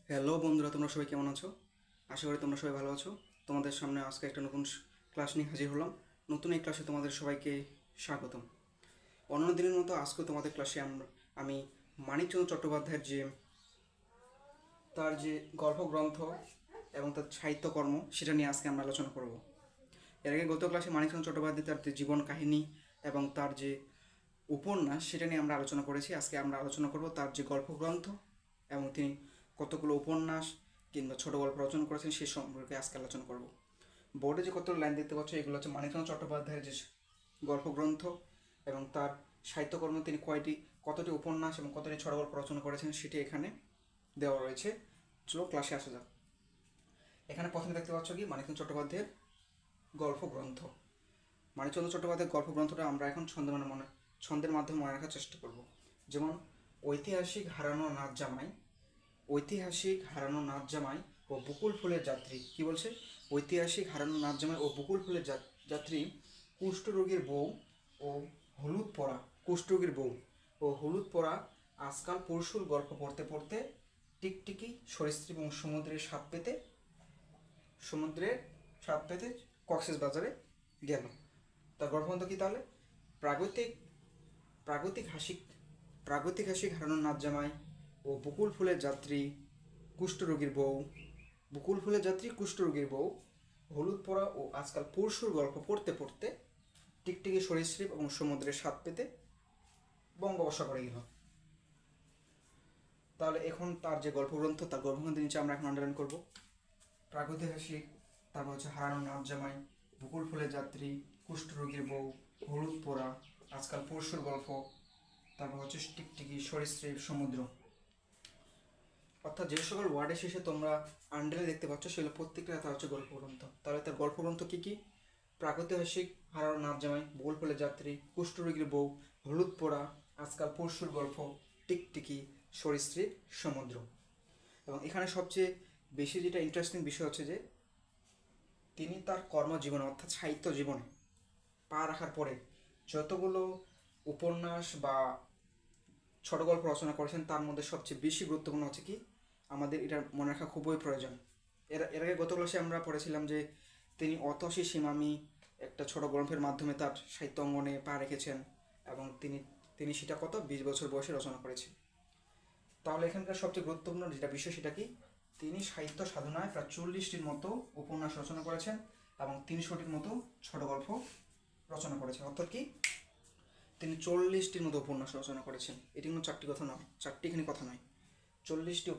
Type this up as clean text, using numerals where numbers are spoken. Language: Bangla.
হ্যালো বন্ধুরা, তোমরা সবাই কেমন আছো? আশা করি তোমরা সবাই ভালো আছো। তোমাদের সামনে আজকে একটা নতুন ক্লাস নিয়ে হাজির হলাম। নতুন এই ক্লাসে তোমাদের সবাইকে স্বাগতম। অন্য দিনের মতো আজকে তোমাদের ক্লাসে আমি মানিকচন্দ্র চট্টোপাধ্যায়ের তার যে গল্পগ্রন্থ এবং তার সাহিত্যকর্ম সেটা নিয়ে আজকে আমরা আলোচনা করব। এর আগে গত ক্লাসে মানিকচন্দ্র চট্টোপাধ্যায় তার যে জীবন কাহিনী এবং তার যে উপন্যাস সেটা নিয়ে আমরা আলোচনা করেছি। আজকে আমরা আলোচনা করব তার যে গল্পগ্রন্থ এবং তিনি কতগুলো উপন্যাস কিংবা ছোট গল্প রচনা করেছেন সেই সম্পর্কে আজকে আলোচনা করব। বোর্ডে যে কতগুলো লাইন দেখতে পাচ্ছ এগুলো হচ্ছে মানিকচন্দ্র চট্টোপাধ্যায়ের যে গল্পগ্রন্থ এবং তার সাহিত্যকর্ম, তিনি কতটি উপন্যাস এবং কতটি ছোট গল্প রচনা করেছেন সেটি এখানে দেওয়া রয়েছে। চলো ক্লাসে আসা যাক। এখানে প্রথমে দেখতে পাচ্ছ কি মানিকচন্দ্র চট্টোপাধ্যায়ের গল্পগ্রন্থ। মানিকচন্দ্র চট্টোপাধ্যায়ের গল্পগ্রন্থটা আমরা এখন ছন্দের মাধ্যমে মনে রাখার চেষ্টা করব। যেমন ঐতিহাসিক হারানো নাচ জামাই ও বকুল ফুলের যাত্রী। কি বলছে? ঐতিহাসিক হারানো নাচ জামাই ও বকুল ফুলের যাত্রী, কুষ্ঠরোগীর বউ ও হলুদ পরা আজকাল পরশুর গল্প পড়তে পড়তে টিকটিকি সরীসৃপ এবং সমুদ্রের স্বাদ পেতে কক্সেস বাজারে গেল। তার গল্পগ্রন্থ কি তাহলে? প্রাগৈতিক হাসিক হারানো নাচ জামাই ও বকুল ফুলের যাত্রী, কুষ্ঠরোগীর বউ, হলুদ পরা ও আজকাল পরশুর গল্প পড়তে পড়তে টিকটিকি সরীসৃপ এবং সমুদ্রের স্বাদ পেতে বঙ্গোপসাগরে গেল। তাহলে এখন তার যে গল্পগ্রন্থ, তার গল্পগ্রন্থের নিচে আমরা এখন আন্ডারলাইন করব প্রাগৈতিক হাসিক, তারপর হচ্ছে হারানো নাচ জামাই, বকুল ফুলের যাত্রী, কুষ্ঠরোগীর বউ, হলুদ পোড়া, আজকাল পরশুর গল্প, তারপর হচ্ছে টিকটিকি সরীসৃপ সমুদ্র। অর্থাৎ যে সকল ওয়ার্ডের শেষে তোমরা আন্ডারলাইন দেখতে পাচ্ছ সেগুলো প্রত্যেকটা তার হচ্ছে গল্পগ্রন্থ। তাহলে তার গল্পগ্রন্থ কী কী? প্রাগৈতিহাসিক হারানো নাচ জামাই, বকুল ফুলের যাত্রী, কুষ্ঠরোগীর বউ, হলুদ পোড়া, আজকাল পরশুর গল্প, টিকটিকি সরীসৃপ সমুদ্র। এবং এখানে সবচেয়ে বেশি যেটা ইন্টারেস্টিং বিষয় হচ্ছে যে তিনি তার কর্মজীবনে অর্থাৎ সাহিত্য জীবনে পা রাখার পরে যতগুলো উপন্যাস বা ছোট গল্প রচনা করেছেন তার মধ্যে সবচেয়ে বেশি গুরুত্বপূর্ণ হচ্ছে কি, আমাদের এটা মনে রাখা খুবই প্রয়োজন। এর আগে গত ক্লাসে আমরা পড়েছিলাম যে তিনি অতসী সীমামি একটা ছোট গল্পের মাধ্যমে তার সাহিত্য অঙ্গনে পা রেখেছেন এবং তিনি সেটা 20 বছর বয়সে রচনা করেছেন। তাহলে এখানকার সবচেয়ে গুরুত্বপূর্ণ যেটা বিষয় সেটা কি, তিনি সাহিত্য সাধনায় প্রায় 40টির মতো উপন্যাস রচনা করেছেন এবং 300টির মতো ছোট গল্প রচনা করেছেন। অর্থাৎ কি, তিনি 40টির মতো উপন্যাস রচনা করেছেন। এটি কোনো চারটি এখানে কথা নয়, 40টি